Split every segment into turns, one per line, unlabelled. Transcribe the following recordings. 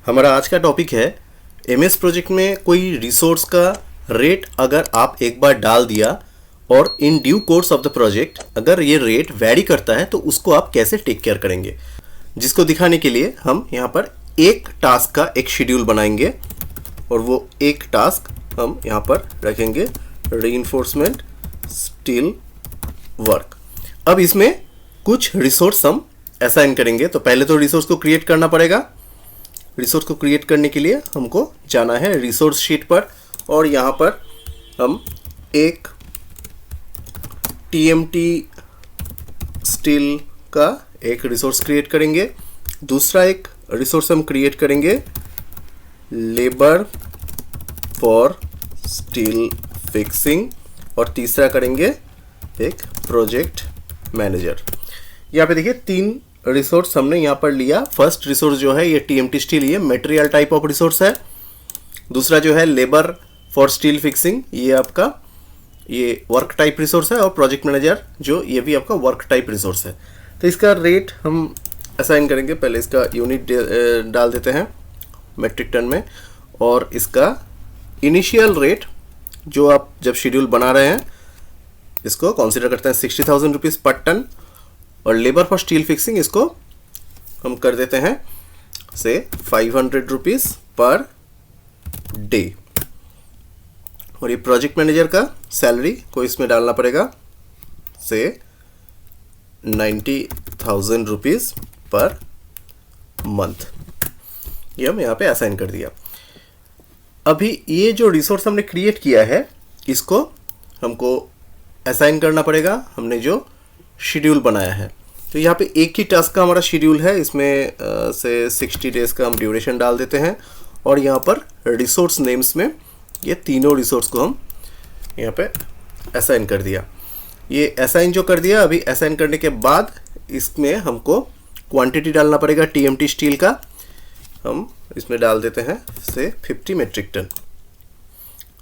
हमारा आज का टॉपिक है एमएस प्रोजेक्ट में कोई रिसोर्स का रेट अगर आप एक बार डाल दिया और in due course of the project अगर ये रेट वैरी करता है तो उसको आप कैसे टेक केयर करेंगे, जिसको दिखाने के लिए हम यहाँ पर एक टास्क का एक शेड्यूल बनाएंगे और वो एक टास्क हम यहाँ पर रखेंगे रीइंफोर्समेंट स्टील वर्क। अब इसमें कुछ रिसोर्स हम असाइन करेंगे। तो पहले तो रिसोर्स को क्रिएट करना पड़ेगा। रिसोर्स को क्रिएट करने के लिए हमको जाना है रिसोर्स शीट पर और यहाँ पर हम एक टीएमटी स्टील का एक रिसोर्स क्रिएट करेंगे। दूसरा एक रिसोर्स हम क्रिएट करेंगे लेबर फॉर स्टील फिक्सिंग और तीसरा करेंगे एक प्रोजेक्ट मैनेजर। यहाँ पे देखिए तीन रिसोर्स हमने यहाँ पर लिया। फर्स्ट रिसोर्स जो है ये टीएमटी स्टील, ये मटेरियल टाइप ऑफ रिसोर्स है। दूसरा जो है लेबर फॉर स्टील फिक्सिंग, ये आपका ये वर्क टाइप रिसोर्स है। और प्रोजेक्ट मैनेजर जो ये भी आपका वर्क टाइप रिसोर्स है। तो इसका रेट हम असाइन करेंगे। पहले इसका यूनिट डाल देते हैं मेट्रिक टन में और इसका इनिशियल रेट जो आप जब शेड्यूल बना रहे हैं इसको कंसीडर करते हैं 60,000 रुपीज़ पर टन। और लेबर फॉर स्टील फिक्सिंग इसको हम कर देते हैं से 500 रुपीज़ पर डे। और ये प्रोजेक्ट मैनेजर का सैलरी को इसमें डालना पड़ेगा से 90,000 रुपीज़ पर मंथ। ये हम यहाँ पे असाइन कर दिया। अभी ये जो रिसोर्स हमने क्रिएट किया है इसको हमको असाइन करना पड़ेगा हमने जो शेड्यूल बनाया है। तो यहाँ पे एक ही टास्क का हमारा शेड्यूल है। इसमें से 60 डेज़ का हम ड्यूरेशन डाल देते हैं और यहाँ पर रिसोर्स नेम्स में ये तीनों रिसोर्स को हम यहाँ पे असाइन कर दिया। ये असाइन जो कर दिया, अभी असाइन करने के बाद इसमें हमको क्वांटिटी डालना पड़ेगा टीएमटी स्टील का। हम इसमें डाल देते हैं से 50 मेट्रिक टन।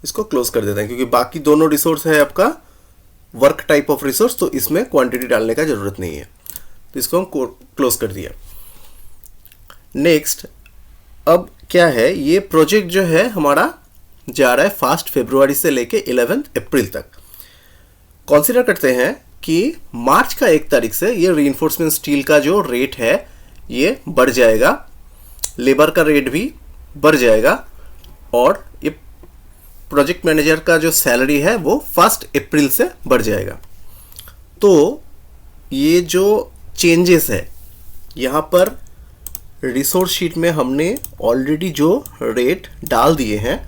इसको क्लोज कर देते हैं क्योंकि बाकी दोनों रिसोर्स है आपका वर्क टाइप ऑफ रिसोर्स, तो इसमें क्वांटिटी डालने का ज़रूरत नहीं है। तो इसको हम क्लोज कर दिया। नेक्स्ट अब क्या है, ये प्रोजेक्ट जो है हमारा जा रहा है 1 फरवरी से लेके 11 अप्रैल तक। कंसीडर करते हैं कि मार्च का 1 तारीख से ये रीइंफोर्समेंट स्टील का जो रेट है ये बढ़ जाएगा, लेबर का रेट भी बढ़ जाएगा और ये प्रोजेक्ट मैनेजर का जो सैलरी है वो 1 अप्रैल से बढ़ जाएगा। तो ये जो चेंजेस है यहाँ पर रिसोर्स शीट में हमने ऑलरेडी जो रेट डाल दिए हैं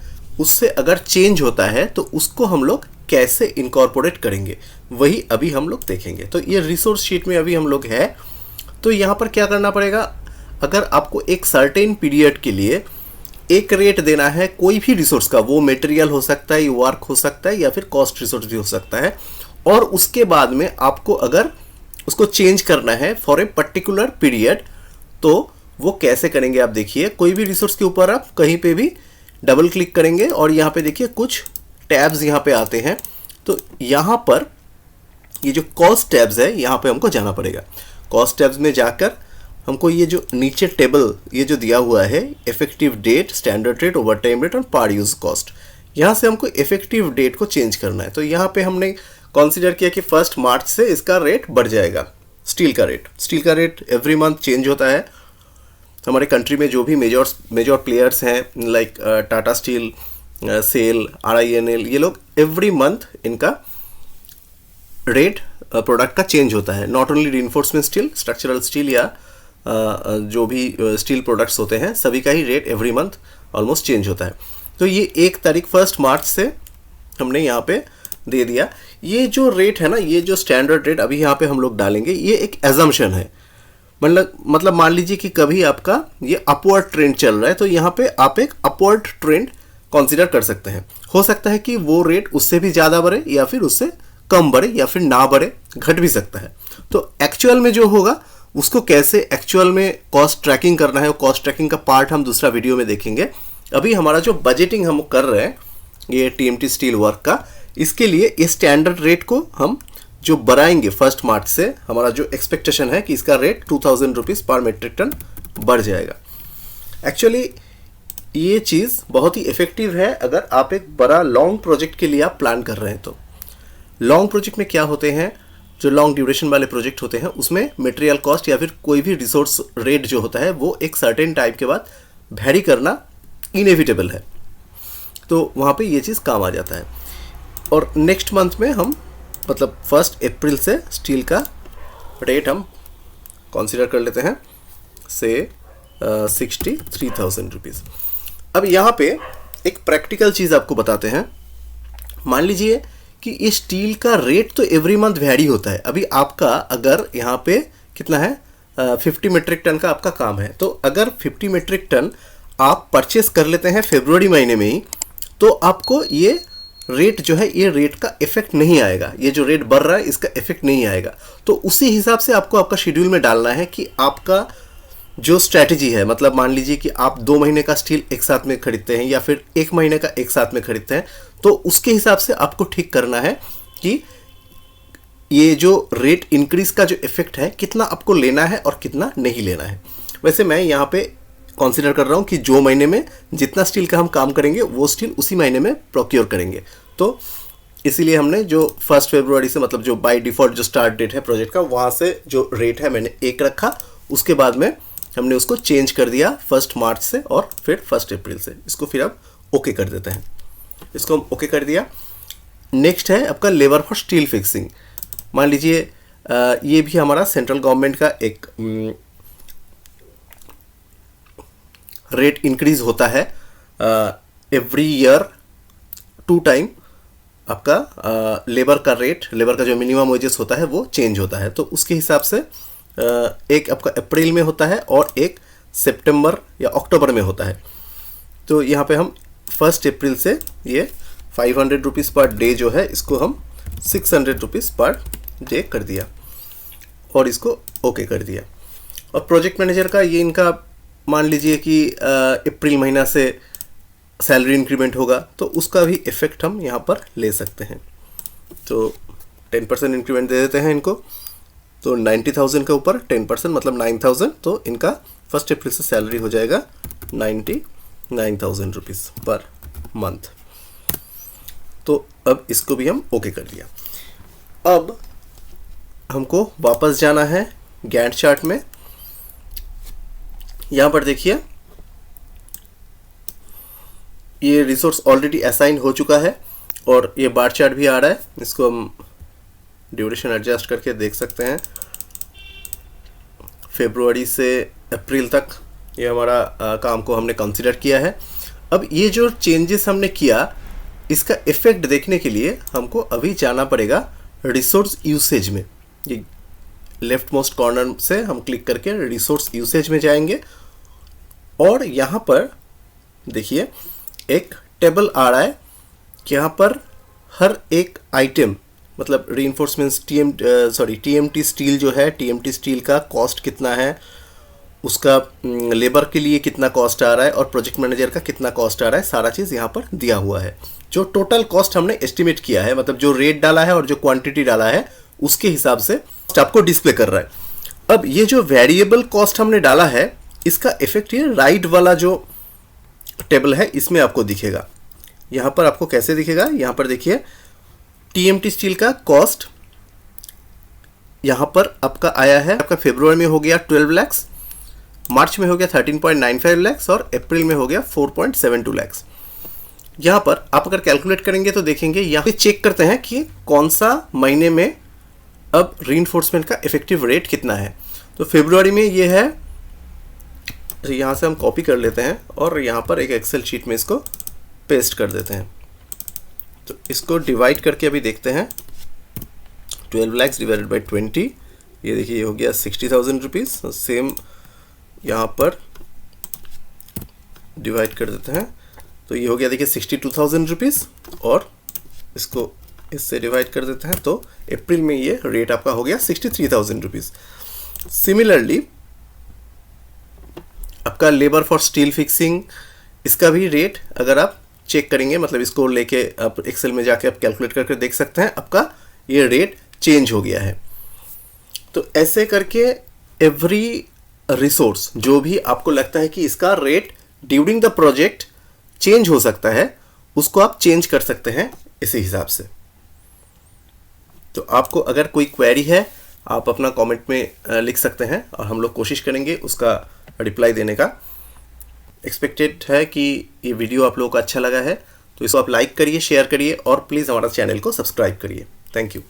उससे अगर चेंज होता है तो उसको हम लोग कैसे इनकॉर्पोरेट करेंगे वही अभी हम लोग देखेंगे। तो ये रिसोर्स शीट में अभी हम लोग है। तो यहाँ पर क्या करना पड़ेगा, अगर आपको एक सर्टेन पीरियड के लिए एक रेट देना है कोई भी रिसोर्स का, वो मटेरियल हो सकता है, वर्क हो सकता है या फिर कॉस्ट रिसोर्स भी हो सकता है, और उसके बाद में आपको अगर उसको चेंज करना है फॉर ए पर्टिकुलर पीरियड तो वो कैसे करेंगे आप देखिए। कोई भी रिसोर्स के ऊपर आप कहीं पे भी डबल क्लिक करेंगे और यहाँ पे देखिए कुछ टैब्स यहाँ पे आते हैं। तो यहाँ पर ये जो कॉस्ट टैब्स है यहाँ पे हमको जाना पड़ेगा। कॉस्ट टैब्स में जाकर हमको ये जो नीचे टेबल ये जो दिया हुआ है effective date, standard rate, over time rate और पर यूज कॉस्ट, यहाँ से हमको इफेक्टिव डेट को चेंज करना है। तो यहाँ पे हमने कंसीडर किया कि 1 मार्च से इसका रेट बढ़ जाएगा। स्टील का रेट एवरी मंथ चेंज होता है। हमारे कंट्री में जो भी मेजर प्लेयर्स हैं like Tata steel, SAIL, RINL, ये लोग एवरी मंथ इनका रेट प्रोडक्ट का चेंज होता है। Not only reinforcement steel, structural steel या जो भी स्टील प्रोडक्ट्स होते हैं सभी का ही rate every month almost change होता है। तो ये 1 तारीख 1 मार्च से हमने यहाँ पे दे दिया। ये जो रेट है ना, ये जो स्टैंडर्ड रेट अभी यहाँ पे हम लोग डालेंगे, ये एक एजम्पशन है। मतलब मान लीजिए कि कभी आपका ये अपवर्ड ट्रेंड चल रहा है तो यहाँ पे आप एक अपवर्ड ट्रेंड कंसीडर कर सकते हैं। हो सकता है कि वो रेट उससे भी ज़्यादा बढ़े या फिर उससे कम बढ़े या फिर ना बढ़े, घट भी सकता है। तो एक्चुअल में जो होगा उसको कैसे एक्चुअल में कॉस्ट ट्रैकिंग करना है, वो कॉस्ट ट्रैकिंग का पार्ट हम दूसरा वीडियो में देखेंगे। अभी हमारा जो बजटिंग हम कर रहे हैं ये टीएमटी स्टील वर्क का, इसके लिए इस स्टैंडर्ड रेट को हम जो बढ़ाएंगे 1 मार्च से, हमारा जो एक्सपेक्टेशन है कि इसका रेट 2000 रुपीज़ पर मेट्रिक टन बढ़ जाएगा। एक्चुअली ये चीज़ बहुत ही इफ़ेक्टिव है अगर आप एक बड़ा लॉन्ग प्रोजेक्ट के लिए आप प्लान कर रहे हैं। तो लॉन्ग प्रोजेक्ट में क्या होते हैं, जो लॉन्ग ड्यूरेशन वाले प्रोजेक्ट होते हैं उसमें मटेरियल कॉस्ट या फिर कोई भी रिसोर्स रेट जो होता है वो एक सर्टेन टाइम के बाद वैरी करना इनएविटेबल है। तो वहाँ पे ये चीज़ काम आ जाता है। और नेक्स्ट मंथ में हम मतलब 1 अप्रैल से स्टील का रेट हम कंसीडर कर लेते हैं से 63,000 रुपीज़। अब यहाँ पे एक प्रैक्टिकल चीज़ आपको बताते हैं। मान लीजिए कि ये स्टील का रेट तो एवरी मंथ वैरी होता है। अभी आपका अगर यहाँ पे कितना है 50 मीट्रिक टन का आपका काम है, तो अगर 50 मीट्रिक टन आप परचेस कर लेते हैं फरवरी महीने में ही, तो आपको ये रेट जो है ये रेट का इफेक्ट नहीं आएगा। ये जो रेट बढ़ रहा है इसका इफेक्ट नहीं आएगा। तो उसी हिसाब से आपको आपका शेड्यूल में डालना है कि आपका जो स्ट्रैटेजी है, मतलब मान लीजिए कि आप 2 महीने का स्टील एक साथ में खरीदते हैं या फिर 1 महीने का एक साथ में खरीदते हैं, तो उसके हिसाब से आपको ठीक करना है कि ये जो रेट इंक्रीज का जो इफेक्ट है कितना आपको लेना है और कितना नहीं लेना है। वैसे मैं यहाँ पे कंसीडर कर रहा हूँ कि जो महीने में जितना स्टील का हम काम करेंगे वो स्टील उसी महीने में प्रोक्योर करेंगे। तो इसीलिए हमने जो 1 फरवरी से मतलब जो बाय डिफ़ॉल्ट जो स्टार्ट डेट है प्रोजेक्ट का, वहाँ से जो रेट है मैंने 1 रखा, उसके बाद में हमने उसको चेंज कर दिया 1 मार्च से और फिर 1 अप्रैल से। इसको फिर अब ओके कर देते हैं। इसको हम ओके कर दिया। नेक्स्ट है आपका लेबर फॉर स्टील फिक्सिंग। मान लीजिए ये भी हमारा सेंट्रल गवर्नमेंट का एक रेट इंक्रीज होता है एवरी ईयर 2 टाइम। आपका लेबर का रेट, लेबर का जो मिनिमम वेजेस होता है वो चेंज होता है। तो उसके हिसाब से एक आपका अप्रैल में होता है और एक सितंबर या अक्टूबर में होता है। तो यहाँ पे हम 1 अप्रैल से ये 500 रुपीज़ पर डे जो है इसको हम 600 रुपीज़ पर डे कर दिया और इसको ओके कर दिया। और प्रोजेक्ट मैनेजर का ये इनका मान लीजिए कि अप्रैल महीना से सैलरी इंक्रीमेंट होगा, तो उसका भी इफ़ेक्ट हम यहाँ पर ले सकते हैं। तो 10% इंक्रीमेंट दे देते हैं इनको। तो 90,000 के ऊपर 10% मतलब 9,000, तो इनका 1 अप्रैल से सैलरी हो जाएगा 99,000 रुपीज़ पर मंथ। तो अब इसको भी हम ओके कर दिया। अब हमको वापस जाना है गैंट चार्ट में। यहाँ पर देखिए ये रिसोर्स ऑलरेडी असाइन हो चुका है और ये बार चार्ट भी आ रहा है। इसको हम ड्यूरेशन एडजस्ट करके देख सकते हैं। फरवरी से अप्रैल तक ये हमारा काम को हमने कंसीडर किया है। अब ये जो चेंजेस हमने किया इसका इफ़ेक्ट देखने के लिए हमको अभी जाना पड़ेगा रिसोर्स यूसेज में। ये लेफ्ट मोस्ट कॉर्नर से हम क्लिक करके रिसोर्स यूसेज में जाएंगे और यहाँ पर देखिए एक टेबल आ रहा है कि यहाँ पर हर एक आइटम मतलब रीइंफोर्समेंट टीएमटी स्टील जो है, टीएमटी स्टील का कॉस्ट कितना है, उसका लेबर के लिए कितना कॉस्ट आ रहा है और प्रोजेक्ट मैनेजर का कितना कॉस्ट आ रहा है, सारा चीज़ यहाँ पर दिया हुआ है। जो टोटल कॉस्ट हमने एस्टिमेट किया है, मतलब जो रेट डाला है और जो क्वांटिटी डाला है उसके हिसाब से आपको डिस्प्ले कर रहा है। अब ये जो वेरिएबल कॉस्ट हमने डाला है इसका इफेक्ट ये राइट वाला जो टेबल है इसमें आपको दिखेगा। यहाँ पर आपको कैसे दिखेगा, यहाँ पर देखिए टीएमटी स्टील का कॉस्ट यहाँ पर आपका आया है। आपका फरवरी में हो गया 12 लाख, मार्च में हो गया 13.95 लाख और अप्रैल में हो गया 4.72 लाख। यहाँ पर आप अगर कैलकुलेट करेंगे तो देखेंगे, यहाँ पे चेक करते हैं कि कौन सा महीने में अब रीइंफोर्समेंट का इफेक्टिव रेट कितना है। तो फरवरी में ये है, तो यहाँ से हम कॉपी कर लेते हैं और यहाँ पर एक एक्सेल शीट में इसको पेस्ट कर देते हैं। तो इसको डिवाइड करके अभी देखते हैं 12 लाख डिवाइडेड बाई 20, ये देखिए ये हो गया 60,000 रुपीज़। सेम यहाँ पर डिवाइड कर देते हैं तो ये हो गया देखिए 62,000 रुपीज़ और इसको इससे डिवाइड कर देते हैं तो अप्रैल में ये रेट आपका हो गया 63,000 रुपीज़। सिमिलरली आपका लेबर फॉर स्टील फिक्सिंग, इसका भी रेट अगर आप चेक करेंगे, मतलब इसको लेके आप एक्सेल में जाके आप कैलकुलेट करके देख सकते हैं, आपका ये रेट चेंज हो गया है। तो ऐसे करके एवरी रिसोर्स जो भी आपको लगता है कि इसका rate during the project change हो सकता है, उसको आप चेंज कर सकते हैं इसी हिसाब से। तो आपको अगर कोई क्वेरी है आप अपना कमेंट में लिख सकते हैं और हम लोग कोशिश करेंगे उसका रिप्लाई देने का। एक्सपेक्टेड है कि ये वीडियो आप लोगों को अच्छा लगा है, तो इसको आप लाइक करिए, शेयर करिए और प्लीज़ हमारा चैनल को सब्सक्राइब करिए। Thank you.